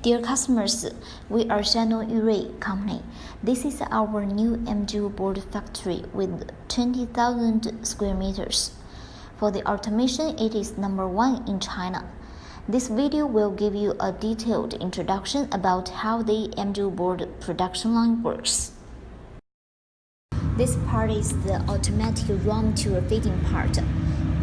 Dear customers, we are Shano Yurei Company. This is our new MGU board factory with 20,000 square meters. For the automation, it is number 1 in China. This video will give you a detailed introduction about how the MGU board production line works. This part is the automatic raw material feeding part.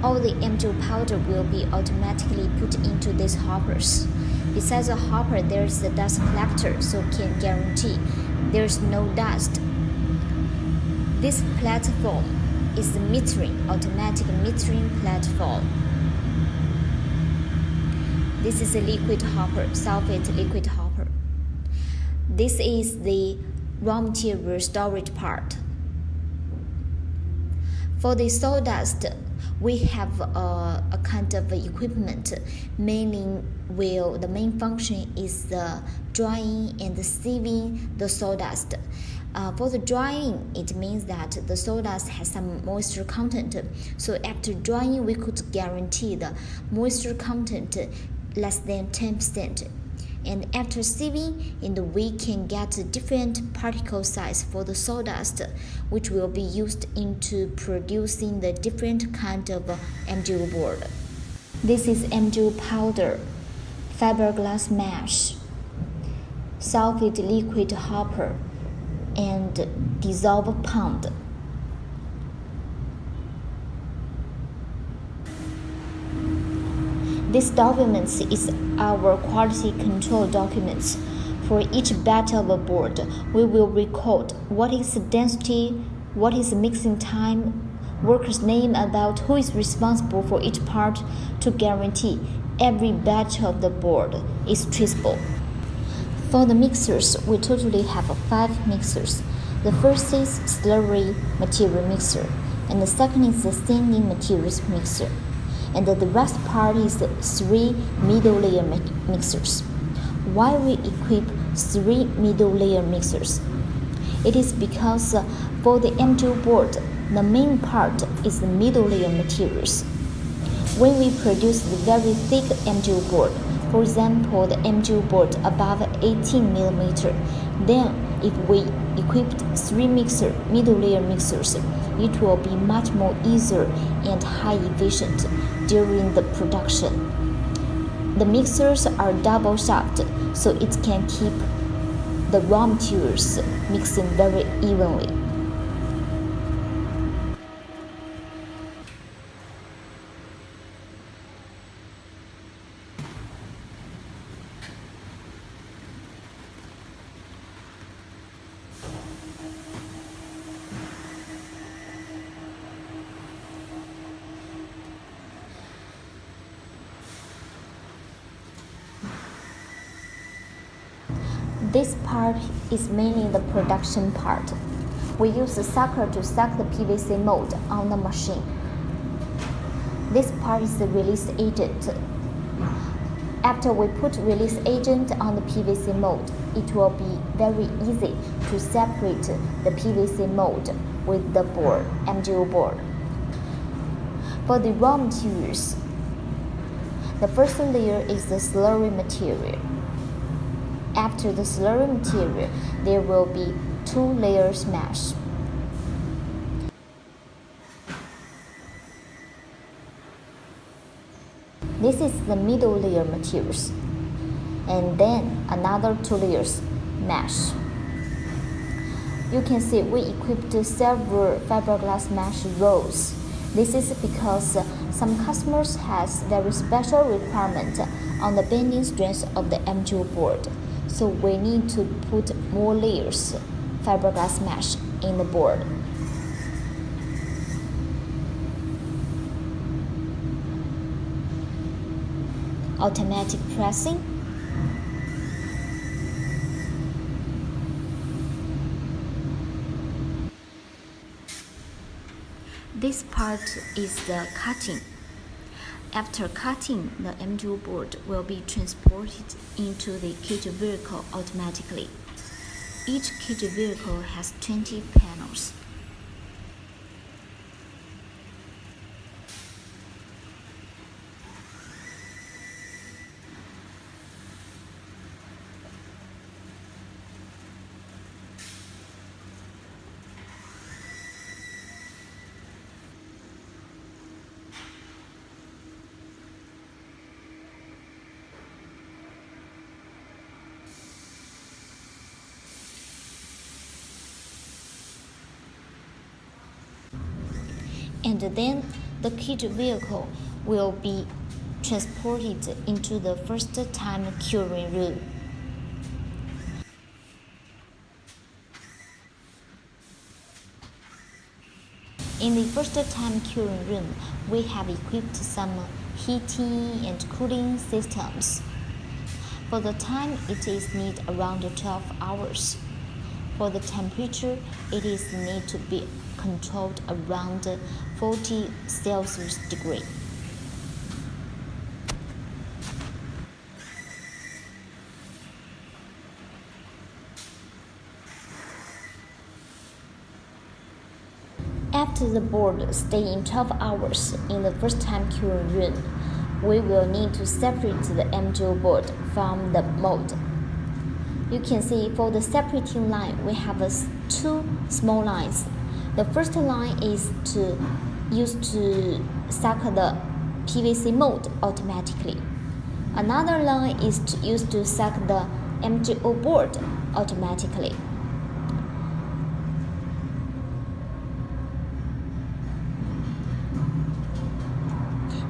All the MGU powder will be automatically put into these hoppers. Besides the hopper, there is a dust collector, so can guarantee there is no dust. This platform is the automatic metering platform. This is a liquid hopper, sulfate liquid hopper. This is the raw material storage part. For the sawdust, we have a kind of equipment. The main function is the drying and the sieving the sawdust. For the drying, it means that the sawdust has some moisture content. So after drying, we could guarantee the moisture content less than 10%. And after sieving, we can get a different particle size for the sawdust, which will be used into producing the different kind of MGU board. This is MGU powder, fiberglass mesh, sulfate liquid hopper, and dissolved pond. This documents is our quality control documents. For each batch of a board, we will record what is the density, what is the mixing time, worker's name, about who is responsible for each part to guarantee every batch of the board is traceable. For the mixers, we totally have 5 mixers. The first is slurry material mixer, and the second is the standing materials mixer. And the rest part is 3 middle layer mixers. Why we equip 3 middle layer mixers? It is because for the MGU board, the main part is the middle layer materials. When we produce the very thick MGU board, for example, the MGU board above 18 mm, then if we equipped 3 middle layer mixers, it will be much more easier and high efficient during the production. The mixers are double shaft, so it can keep the raw materials mixing very evenly. This part is mainly the production part. We use the sucker to suck the PVC mold on the machine. This part is the release agent. After we put release agent on the PVC mold, it will be very easy to separate the PVC mold with the board, MGU board. For the raw materials, the first layer is the slurry material. After the slurry material, there will be 2 layers mesh. This is the middle layer materials, and then another 2 layers mesh. You can see we equipped several fiberglass mesh rolls. This is because some customers has very special requirement on the bending strength of the MGU board. So we need to put more layers fiberglass mesh in the board. Automatic pressing. This part is the cutting. After cutting, the MGU board will be transported into the cage vehicle automatically. Each cage vehicle has 20 panels. and then the kit vehicle will be transported into the first-time curing room. In the first-time curing room, we have equipped some heating and cooling systems. For the time, it is need around 12 hours. For the temperature, it is need to be controlled around 40 Celsius degree. After the board stay in 12 hours in the first-time curing room, we will need to separate the MGO board from the mold. You can see for the separating line, we have two small lines. The first line is used to suck the PVC mold automatically. Another line is used to suck the MGO board automatically.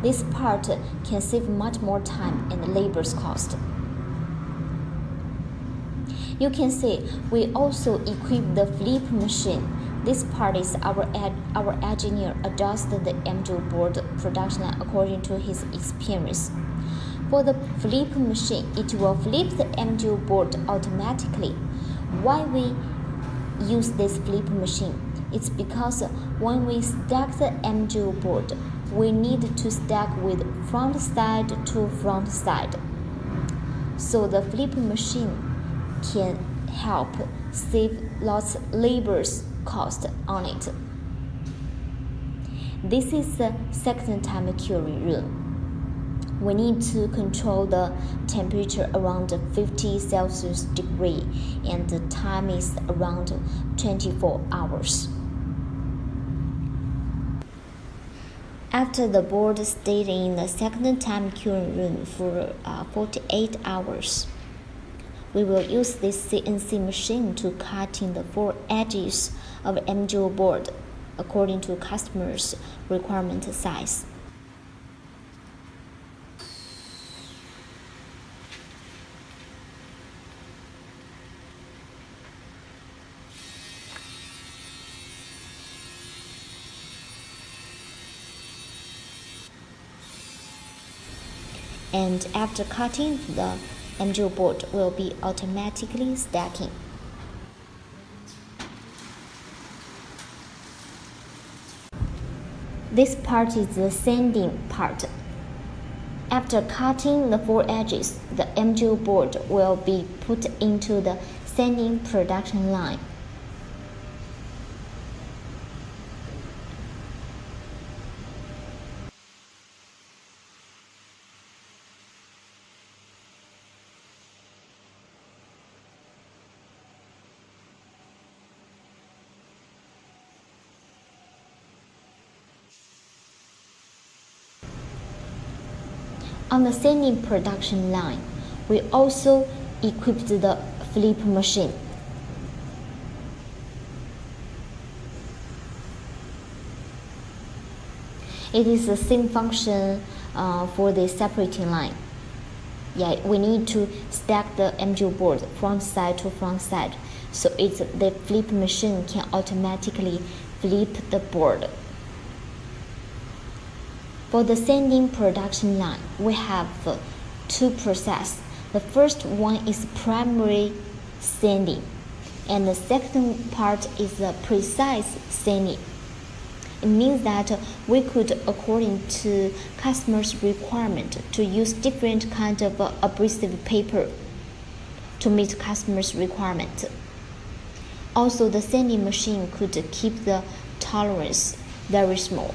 This part can save much more time and labor cost. You can see we also equip the flip machine. This part is our engineer adjusted the MGO board production line according to his experience. For the flip machine, it will flip the MGO board automatically. Why we use this flip machine? It's because when we stack the MGO board, we need to stack with front side to front side. So the flip machine can help save lots of labor cost on it. This is the second time curing room. We need to control the temperature around 50 Celsius degree and the time is around 24 hours. After the board stayed in the second time curing room for 48 hours, we will use this CNC machine to cut in the four edges of MGO board according to customers' requirement size. And after cutting, the MGO board will be automatically stacking. This part is the sanding part. After cutting the four edges, the MGO board will be put into the sanding production line. On the sanding production line, we also equipped the flip machine. It is the same function for the separating line. We need to stack the MGO board front side to front side, so the flip machine can automatically flip the board. For the sanding production line, we have two processes. The first one is primary sanding, and the second part is the precise sanding. It means that we could, according to customers' requirement, to use different kinds of abrasive paper to meet customers' requirement. Also, the sanding machine could keep the tolerance very small.